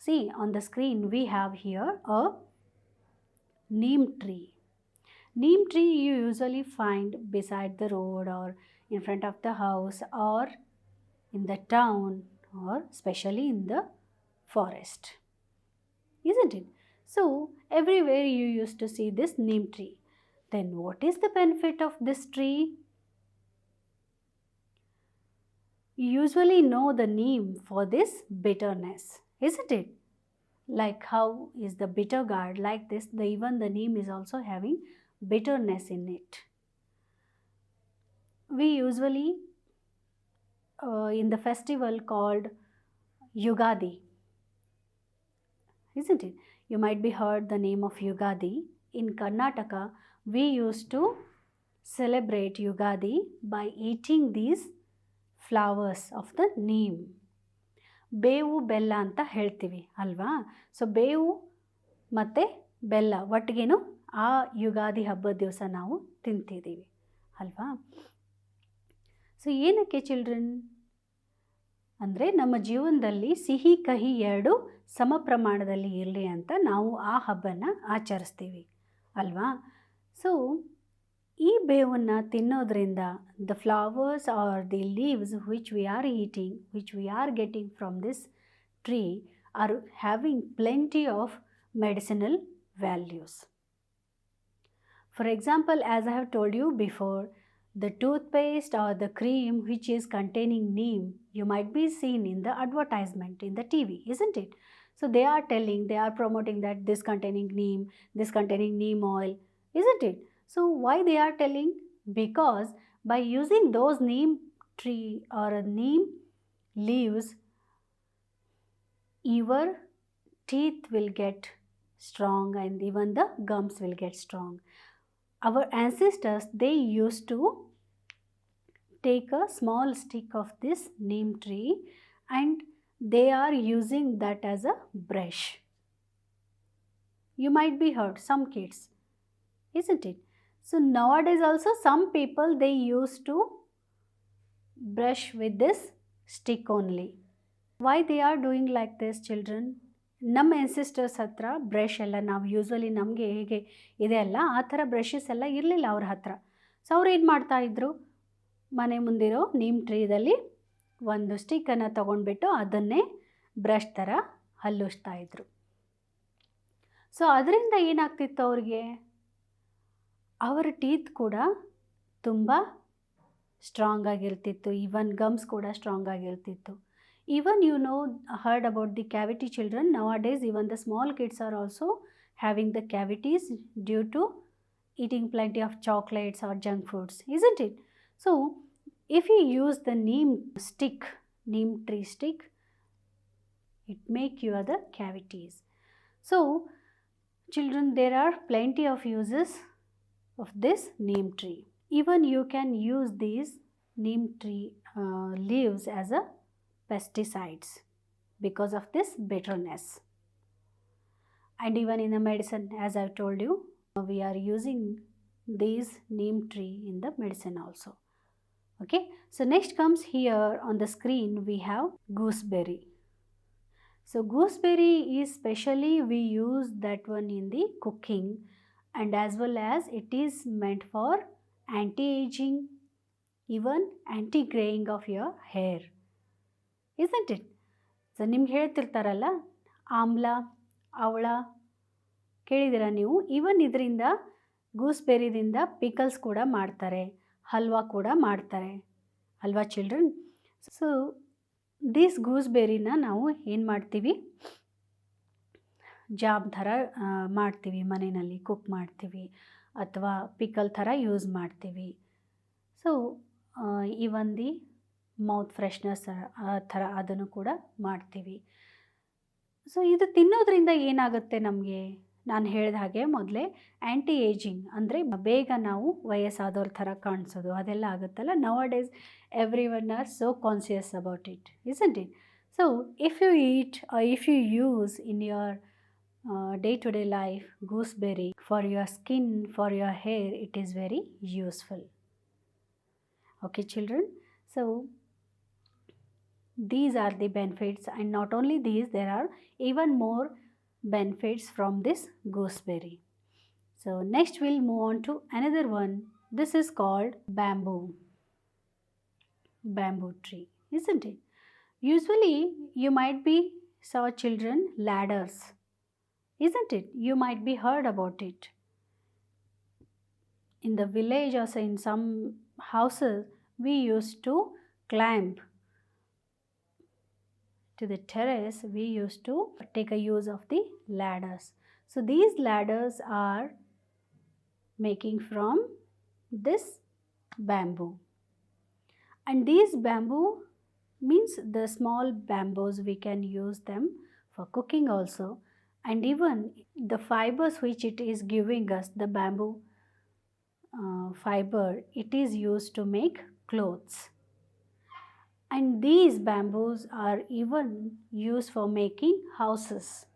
See, on the screen we have here a neem tree. Neem tree you usually find beside the road or in front of the house or in the town or especially in the forest, isn't it? So everywhere you used to see this neem tree. Then what is the benefit of this tree? You usually know the neem for this bitterness, isn't it? Like how is the bitter gourd like this, even the neem is also having bitterness in it. We usually in the festival called Yugadi, isn't it? You might be heard the name of Yugadi. In Karnataka, we used to celebrate Yugadi by eating these flowers of the neem. ಬೇವು ಬೆಲ್ಲ ಅಂತ ಹೇಳ್ತೀವಿ ಅಲ್ವಾ? So ಬೇವು ಮತ್ತು ಬೆಲ್ಲ ಒಟ್ಟಿಗೆನೂ ಆ ಯುಗಾದಿ ಹಬ್ಬದ ದಿವಸ ನಾವು ತಿಂತಿದ್ದೀವಿ ಅಲ್ವಾ? ಸೊ ಏನಕ್ಕೆ ಚಿಲ್ಡ್ರನ್ ಅಂದರೆ ನಮ್ಮ ಜೀವನದಲ್ಲಿ ಸಿಹಿ ಕಹಿ ಎರಡು ಸಮ ಪ್ರಮಾಣದಲ್ಲಿ ಇರಲಿ ಅಂತ ನಾವು ಆ ಹಬ್ಬನ ಆಚರಿಸ್ತೀವಿ ಅಲ್ವಾ? ಸೊ ಈ ಬೇವನ್ನು ತಿನ್ನೋದ್ರಿಂದ the flowers are the leaves which we are eating, which we are getting from this tree are having plenty of medicinal values. For example, as I have told you before, the toothpaste or the cream which is containing neem, you might be seen in the advertisement in the TV, isn't it? So they are telling, they are promoting that this containing neem, this containing neem oil, isn't it? So why they are telling? Because by using those neem tree or neem leaves, your teeth will get strong and even the gums will get strong. Our ancestors, they used to take a small stick of this neem tree and they are using that as a brush. You might be heard some kids, isn't it? So nowadays also some people they used to brush with this stick only. Why they are doing like this, children? ನಮ್ಮ ಎನ್ಸಿಸ್ಟರ್ಸ್ ಹತ್ರ brush ಎಲ್ಲ ನಾವು usually ನಮಗೆ ಹೇಗೆ ಇದೆ ಅಲ್ಲ ಆ ಥರ ಬ್ರಷಸ್ ಎಲ್ಲ ಇರಲಿಲ್ಲ ಅವ್ರ ಹತ್ರ. ಸೊ ಅವ್ರು ಏನು ಮಾಡ್ತಾಯಿದ್ರು, ಮನೆ ಮುಂದಿರೋ ನೀಮ್ ಟ್ರೀದಲ್ಲಿ ಒಂದು ಸ್ಟಿಕ್ಕನ್ನು ತೊಗೊಂಡ್ಬಿಟ್ಟು ಅದನ್ನೇ ಬ್ರಷ್ ಥರ ಹಲ್ಲುಸ್ತಾಯಿದ್ರು. ಸೊ ಅದರಿಂದ ಏನಾಗ್ತಿತ್ತು ಅವ್ರಿಗೆ, ಅವರ ಟೀತ್ ಕೂಡ ತುಂಬ ಸ್ಟ್ರಾಂಗ್ ಆಗಿರ್ತಿತ್ತು, ಈವನ್ ಗಮ್ಸ್ ಕೂಡ strong ಆಗಿರ್ತಿತ್ತು. Even heard about the cavity, children. Nowadays even the small kids are also having the cavities due to eating plenty of chocolates or junk foods, isn't it? So if you use the neem tree stick, it make you the cavities. So children, there are plenty of uses of this neem tree. Even you can use these neem tree leaves as a pesticides because of this bitterness. And even in the medicine, as I have told you, we are using these neem tree in the medicine also. Okay, so next comes here on the screen we have gooseberry. So gooseberry is specially we use that one in the cooking, and as well as it is meant for anti-aging, even anti-graying of your hair, isn't it? So ನಿಮ್ಗೆ ಹೇಳ್ತಿರ್ತಾರಲ್ಲ ಆಮ್ಲ ಅವಳ ಕೇಳಿದ್ದೀರಾ ನೀವು? Even ಇದರಿಂದ ಗೂಸ್ಬೆರಿದಿಂದ pickles ಕೂಡ ಮಾಡ್ತಾರೆ, ಹಲ್ವಾ ಕೂಡ ಮಾಡ್ತಾರೆ ಅಲ್ವಾ ಚಿಲ್ಡ್ರನ್? ಸೊ ದಿಸ್ ಗೂಸ್ಬೆರಿನ ನಾವು ಏನು ಮಾಡ್ತೀವಿ, ಜಾಮ್ ಥರ ಮಾಡ್ತೀವಿ, ಮನೆಯಲ್ಲಿ ಕುಕ್ ಮಾಡ್ತೀವಿ ಅಥವಾ ಪಿಕಲ್ ಥರ ಯೂಸ್ ಮಾಡ್ತೀವಿ. So even the mouth fresheners ಥರ ಅದನ್ನು ಕೂಡ ಮಾಡ್ತೀವಿ. ಸೊ ಇದು ತಿನ್ನೋದ್ರಿಂದ ಏನಾಗುತ್ತೆ ನಮಗೆ, ನಾನು ಹೇಳಿದ ಹಾಗೆ ಮೊದಲೇ ಆ್ಯಂಟಿ ಏಜಿಂಗ್ ಅಂದರೆ ಬೇಗ ನಾವು ವಯಸ್ಸಾದವ್ರ ಥರ ಕಾಣಿಸೋದು ಅದೆಲ್ಲ ಆಗುತ್ತಲ್ಲ. Nowadays everyone are so conscious about it, isn't it? So if you eat or if you use in your day-to-day life gooseberry for your skin, for your hair, it is very useful. Okay children, so These are the benefits, and not only these, there are even more benefits from this gooseberry. So next we'll move on to another one. This is called bamboo tree, isn't it? Usually you might be saw children ladders, isn't it? You might be heard about it. In the village or in some houses, we used to climb to the terrace. We used to take a use of the ladders. So these ladders are making from this bamboo, and these bamboo means the small bamboos, we can use them for cooking also, and even the fibers which it is giving us, the bamboo fiber, it is used to make clothes. And these bamboos are even used for making houses.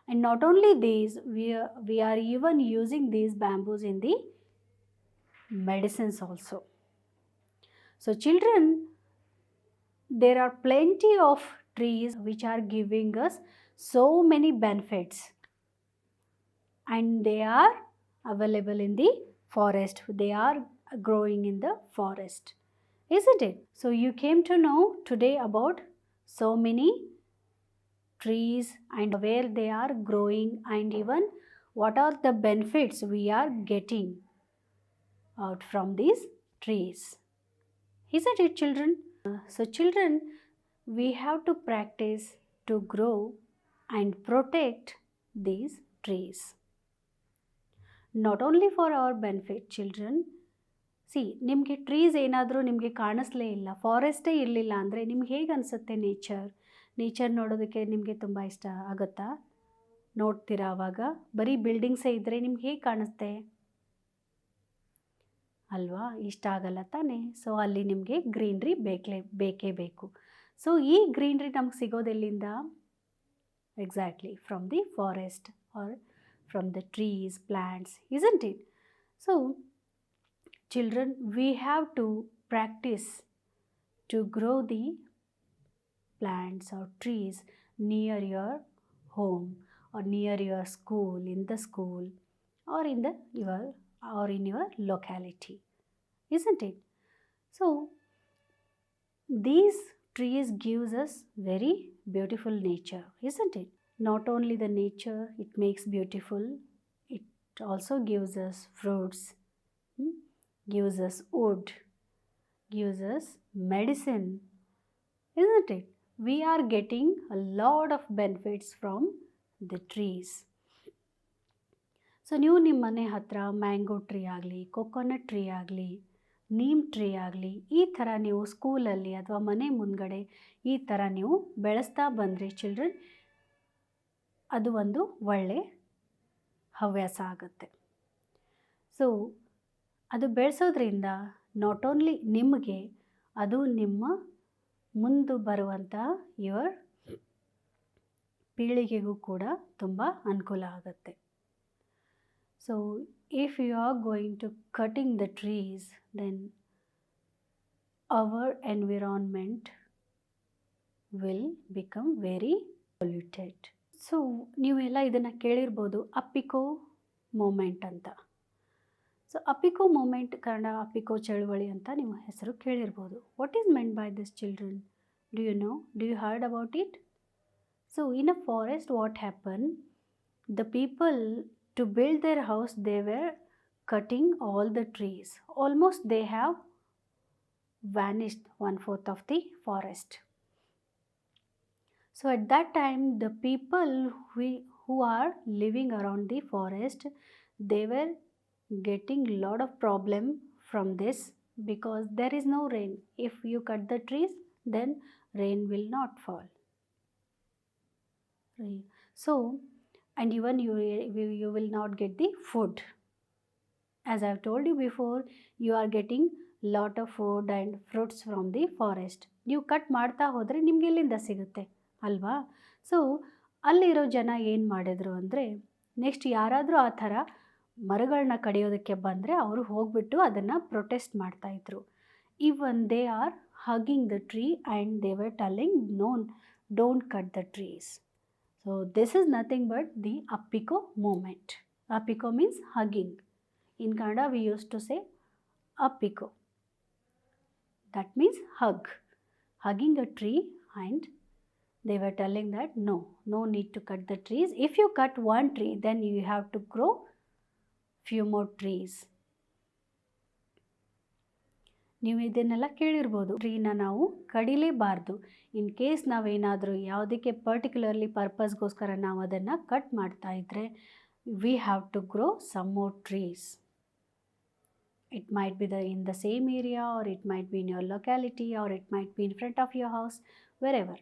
And not only these, we are even using these bamboos in the medicines also. So children, there are plenty of trees which are giving us so many benefits, and they are available in the forest. They are growing in the forest, isn't it? So you came to know today about so many trees and where they are growing, and even what are the benefits we are getting out from these trees, isn't it, children? So children, we have to practice to grow and protect these trees. Not only for our benefit, children. C ನಿಮಗೆ trees ಏನಾದರೂ ನಿಮಗೆ ಕಾಣಿಸ್ಲೇ ಇಲ್ಲ, ಫಾರೆಸ್ಟೇ ಇರಲಿಲ್ಲ ಅಂದರೆ ನಿಮ್ಗೆ ಹೇಗೆ ಅನಿಸುತ್ತೆ? Nature ನೋಡೋದಕ್ಕೆ ನಿಮಗೆ ತುಂಬ ಇಷ್ಟ ಆಗುತ್ತಾ? ನೋಡ್ತೀರಾ ಆವಾಗ? ಬರೀ ಬಿಲ್ಡಿಂಗ್ಸೇ ಇದ್ದರೆ ನಿಮ್ಗೆ ಹೇಗೆ ಕಾಣಿಸುತ್ತೆ ಅಲ್ವಾ? ಇಷ್ಟ ಆಗಲ್ಲ ತಾನೇ? ಸೊ ಅಲ್ಲಿ ನಿಮಗೆ ಗ್ರೀನ್ರಿ ಬೇಕೇ ಬೇಕು. ಸೊ ಈ ಗ್ರೀನ್ರಿ ನಮ್ಗೆ ಸಿಗೋದೆಲ್ಲಿಂದ? Exactly from the forest or from the trees, plants, isn't it? So children, we have to practice to grow the plants or trees near your home or near your school, in the school or in your locality, isn't it? So these trees gives us very beautiful nature, isn't it? Not only the nature it makes beautiful, it also gives us fruits, gives us wood, gives us medicine, isn't it? We are getting a lot of benefits from the trees. So ನೀವು ನಿಮ್ಮ ಮನೆ ಹತ್ರ mango tree ಆಗಲಿ, coconut tree ಆಗಲಿ, neem tree ಆಗಲಿ, ಈ ಥರ ನೀವು ಸ್ಕೂಲಲ್ಲಿ ಅಥವಾ ಮನೆ ಮುಂದ್ಗಡೆ ಈ ಥರ ನೀವು ಬೆಳೆಸ್ತಾ ಬಂದರೆ ಚಿಲ್ಡ್ರನ್, ಅದು ಒಂದು ಒಳ್ಳೆ ಹವ್ಯಾಸ ಆಗುತ್ತೆ. ಸೊ ಅದು ಬೆಳೆಸೋದ್ರಿಂದ ನಾಟ್ ಓನ್ಲಿ ನಿಮಗೆ, ಅದು ನಿಮ್ಮ ಮುಂದೆ ಬರುವಂತಹ ಯುವರ್ ಪೀಳಿಗೆಗೂ ಕೂಡ ತುಂಬ ಅನುಕೂಲ ಆಗುತ್ತೆ. So if you are going to cutting the trees, then our environment will become very polluted. So ನೀವೆಲ್ಲ ಇದನ್ನು ಕೇಳಿರ್ಬೋದು, ಅಪ್ಪಿಕೋ ಮೂಮೆಂಟ್ ಅಂತ. ಸೊ ಅಪಿಕೋ ಮೂಮೆಂಟ್, ಕನ್ನಡ ಅಪಿಕೋ ಚಳುವಳಿ ಅಂತ ನೀವು ಹೆಸರು ಕೇಳಿರ್ಬೋದು. What is meant by this children? Do you know? Do you heard about it? So in a forest what happen, the people to build their house, they were cutting all the trees. Almost they have vanished 1/4 of the forest. So at that time, the people who are living around the forest, they were getting lot of problem from this, because there is no rain. If you cut the trees, then rain will not fall. Right. So, and even you will not get the food. As I have told you before, you are getting lot of food and fruits from the forest. ನೀವು cut ಮಾಡ್ತಾ ಹೋದರೆ ನಿಮ್ಗೆ ಎಲ್ಲಿಂದ ಸಿಗುತ್ತೆ ಅಲ್ವಾ? So ಅಲ್ಲಿರೋ ಜನ ಏನು ಮಾಡಿದ್ರು ಅಂದರೆ, ನೆಕ್ಸ್ಟ್ ಯಾರಾದರೂ ಆ ಥರ ಮರಗಳನ್ನ ಕಡಿಯೋದಕ್ಕೆ ಬಂದರೆ ಅವರು ಹೋಗ್ಬಿಟ್ಟು ಅದನ್ನು ಪ್ರೊಟೆಸ್ಟ್ ಮಾಡ್ತಾಯಿದ್ರು. even they are hugging the tree and they were telling, no, don't cut the trees. So this is nothing but the appiko movement. Appiko means hugging. In Kannada we used to say appiko. That means hug. Hugging a tree, and they were telling that no need to cut the trees. If you cut one tree, then you have to grow few more trees. ನೀವು ಇದನ್ನೆಲ್ಲ ಕೇಳಿರ್ಬೋದು. ಟ್ರೀನ ನಾವು ಕಡಿಲೇಬಾರ್ದು. In case ನಾವೇನಾದರೂ ಯಾವುದಕ್ಕೆ particularly ಪರ್ಪಸ್ಗೋಸ್ಕರ ನಾವು ಅದನ್ನು cut ಮಾಡ್ತಾ ಇದ್ದರೆ, we have to grow some more trees. It might be in the same area, or it might be in your locality, or it might be in front of your house, wherever.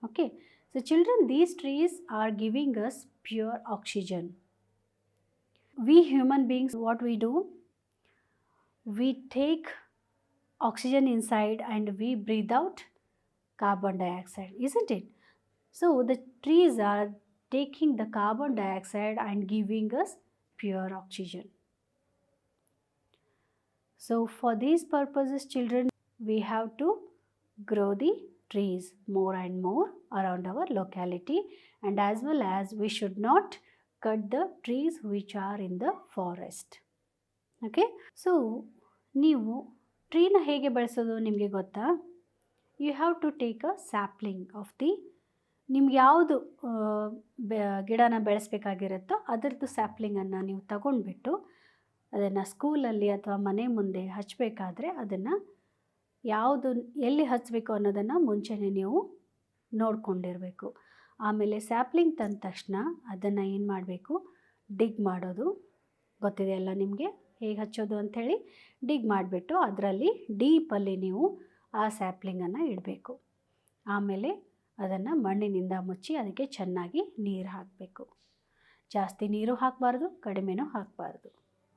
Okay. So children, these trees are giving us pure oxygen. We human beings, what we do? We take oxygen inside and we breathe out carbon dioxide, isn't it? So the trees are taking the carbon dioxide and giving us pure oxygen. So for these purposes, children, we have to grow the trees more and more around our locality, and as well as we should not cut the trees which are in the forest. Okay? So ನೀವು ಟ್ರೀನ ಹೇಗೆ ಬೆಳೆಸೋದು ನಿಮಗೆ ಗೊತ್ತಾ? You have to take a sapling of the, ನಿಮ್ಗೆ ಯಾವುದು ಗಿಡನ ಬೆಳೆಸಬೇಕಾಗಿರುತ್ತೋ ಅದರದ್ದು ಸ್ಯಾಪ್ಲಿಂಗನ್ನು ನೀವು ತಗೊಂಡ್ಬಿಟ್ಟು ಅದನ್ನು ಸ್ಕೂಲಲ್ಲಿ ಅಥವಾ ಮನೆ ಮುಂದೆ ಹಚ್ಚಬೇಕಾದ್ರೆ ಅದನ್ನು ಯಾವುದು ಎಲ್ಲಿ ಹಚ್ಚಬೇಕು ಅನ್ನೋದನ್ನು ಮುಂಚೆನೇ ನೀವು ನೋಡ್ಕೊಂಡಿರಬೇಕು. ಆಮೇಲೆ ಸ್ಯಾಪ್ಲಿಂಗ್ ತಂದ ತಕ್ಷಣ ಅದನ್ನು ಏನು ಮಾಡಬೇಕು? ಡಿಗ್ ಮಾಡೋದು ಗೊತ್ತಿದೆ ಅಲ್ಲ ನಿಮಗೆ, ಹೇಗೆ ಹಚ್ಚೋದು ಅಂಥೇಳಿ. ಡಿಗ್ ಮಾಡಿಬಿಟ್ಟು ಅದರಲ್ಲಿ ಡೀಪಲ್ಲಿ ನೀವು ಆ ಸ್ಯಾಪ್ಲಿಂಗನ್ನು ಇಡಬೇಕು. ಆಮೇಲೆ ಅದನ್ನು ಮಣ್ಣಿನಿಂದ ಮುಚ್ಚಿ ಅದಕ್ಕೆ ಚೆನ್ನಾಗಿ ನೀರು ಹಾಕಬೇಕು. ಜಾಸ್ತಿ ನೀರು ಹಾಕಬಾರ್ದು, ಕಡಿಮೆನೂ ಹಾಕಬಾರ್ದು.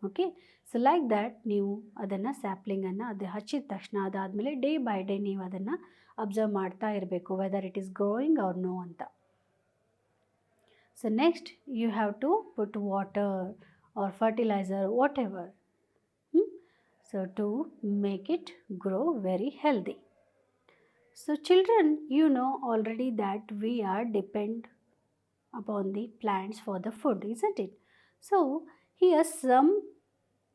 ಓಕೆ. ಸೊ ಲೈಕ್ ದ್ಯಾಟ್ ನೀವು ಅದನ್ನು ಸ್ಯಾಪ್ಲಿಂಗನ್ನು ಅದು ಹಚ್ಚಿದ ತಕ್ಷಣ ಅದಾದಮೇಲೆ ಡೇ ಬೈ ಡೇ ನೀವು ಅದನ್ನು ಅಬ್ಸರ್ವ್ ಮಾಡ್ತಾ ಇರಬೇಕು, whether it is growing or no ಅಂತ. So next you have to put water or fertilizer, whatever, so to make it grow very healthy. So children, you know already that we are depend upon the plants for the food, isn't it? So here some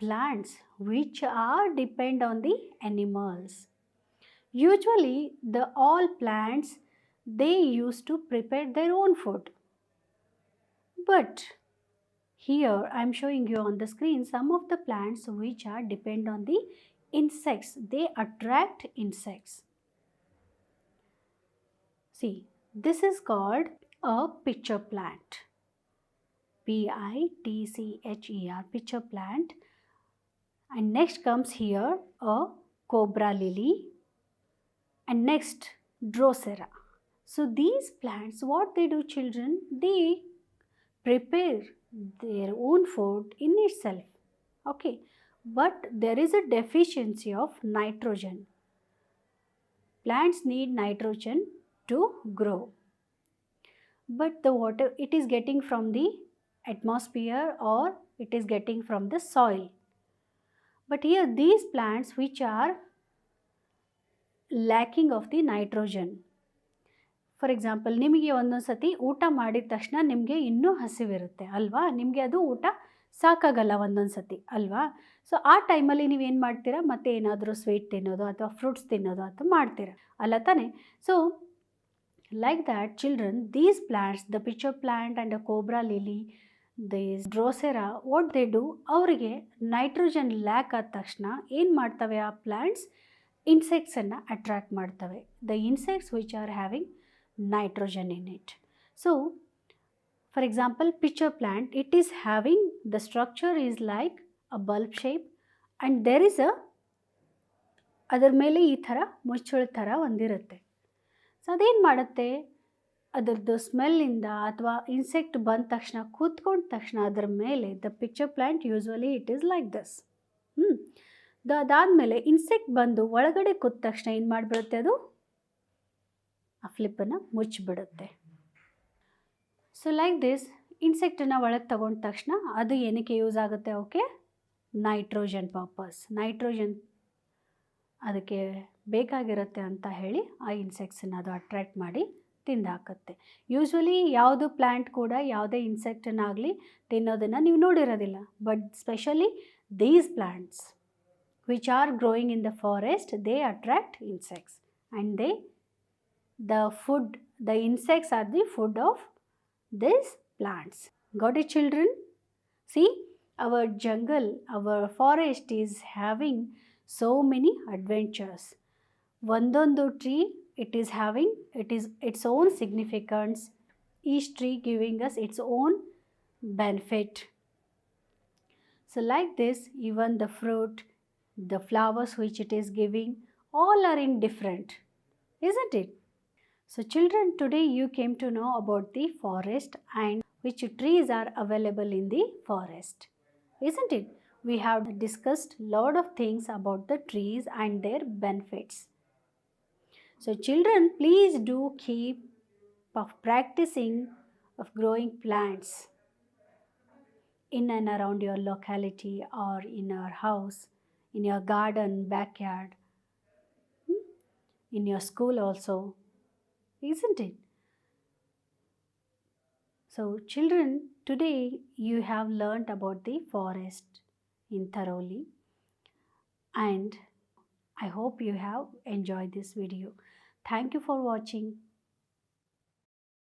plants which are depend on the animals. Usually the all plants, they used to prepare their own food. But here I am showing you on the screen some of the plants which are depend on the insects. They attract insects. See, this is called a pitcher plant. Pitcher, pitcher plant. And next comes here a cobra lily. And next, Drosera. So these plants, what they do, children, they prepare their own food in itself. Okay. But there is a deficiency of nitrogen. Plants need nitrogen to grow, but the water it is getting from the atmosphere or it is getting from the soil. But here these plants which are lacking of the nitrogen, for example, ನಿಮಗೆ ಒಂದೊಂದು ಸತಿ ಊಟ ಮಾಡಿದ ತಕ್ಷಣ ನಿಮಗೆ ಇನ್ನೂ ಹಸಿವಿರುತ್ತೆ ಅಲ್ವಾ, ನಿಮಗೆ ಅದು ಊಟ ಸಾಕಾಗಲ್ಲ ಒಂದೊಂದು ಸತಿ ಅಲ್ವಾ. ಸೊ ಆ ಟೈಮಲ್ಲಿ ನೀವೇನು ಮಾಡ್ತೀರಾ, ಮತ್ತೆ ಏನಾದರೂ ಸ್ವೀಟ್ ತಿನ್ನೋದು ಅಥವಾ ಫ್ರೂಟ್ಸ್ ತಿನ್ನೋದು ಅಥವಾ ಮಾಡ್ತೀರಾ ಅಲ್ಲ ತಾನೆ. So like that, children, these plants, the pitcher plant and the cobra lily, this Drosera, what they do, ಅವರಿಗೆ ನೈಟ್ರೋಜನ್ ಲ್ಯಾಕ್ ಆದ ತಕ್ಷಣ ಏನು ಮಾಡ್ತವೆ ಆ ಪ್ಲ್ಯಾಂಟ್ಸ್? ಇನ್ಸೆಕ್ಟ್ಸನ್ನು ಅಟ್ರ್ಯಾಕ್ಟ್ ಮಾಡ್ತವೆ. The insects which are having nitrogen in it. So for example, pitcher plant, it is having, the structure is like a bulb shape and there is a ಅದರ ಮೇಲೆ ಈ ಥರ ಮುಚ್ಚಳ ಥರ ಒಂದಿರುತ್ತೆ. ಸೊ ಅದೇನು ಮಾಡುತ್ತೆ, ಅದರದ್ದು ಸ್ಮೆಲ್ಲಿಂದ ಅಥವಾ ಇನ್ಸೆಕ್ಟ್ ಬಂದ ತಕ್ಷಣ ಕೂತ್ಕೊಂಡ ತಕ್ಷಣ ಅದರ ಮೇಲೆ the picture plant usually it is like this. ಅದಾದಮೇಲೆ ಇನ್ಸೆಕ್ಟ್ ಬಂದು ಒಳಗಡೆ ಕೂತ ತಕ್ಷಣ ಏನು ಮಾಡಿಬಿಡುತ್ತೆ, ಅದು ಆ ಫ್ಲಿಪ್ಪನ್ನು ಮುಚ್ಚಿಬಿಡುತ್ತೆ. ಸೊ ಲೈಕ್ ದಿಸ್, ಇನ್ಸೆಕ್ಟನ್ನು ಒಳಗೆ ತಗೊಂಡ ತಕ್ಷಣ ಅದು ಏನಕ್ಕೆ ಯೂಸ್ ಆಗುತ್ತೆ, ಓಕೆ, ನೈಟ್ರೋಜನ್ ಪರ್ಪಸ್. ನೈಟ್ರೋಜನ್ ಅದಕ್ಕೆ ಬೇಕಾಗಿರುತ್ತೆ ಅಂತ ಹೇಳಿ ಆ ಇನ್ಸೆಕ್ಟ್ಸನ್ನು ಅದು ಅಟ್ರ್ಯಾಕ್ಟ್ ಮಾಡಿ ತಿಂದಾಕತ್ತೆ. ಯೂಶ್ವಲಿ ಯಾವುದು ಪ್ಲ್ಯಾಂಟ್ ಕೂಡ ಯಾವುದೇ ಇನ್ಸೆಕ್ಟನ್ನಾಗಲಿ ತಿನ್ನೋದನ್ನು ನೀವು ನೋಡಿರೋದಿಲ್ಲ. But specially these plants which are growing in the forest, they attract insects and the insects are the food of these plants. Got it, children? See, our jungle, our forest is having so many adventures. Ondondu tree, it is having its own significance, each tree giving us its own benefit. So like this, even the fruit, the flowers which it is giving, all are in different, isn't it? So children, today you came to know about the forest and which trees are available in the forest, isn't it? We have discussed lot of things about the trees and their benefits. So children, please do keep practicing of growing plants in and around your locality or in your house, in your garden, backyard, in your school also, isn't it? So children, today you have learnt about the forest in thoroughly, and I hope you have enjoyed this video. Thank you for watching.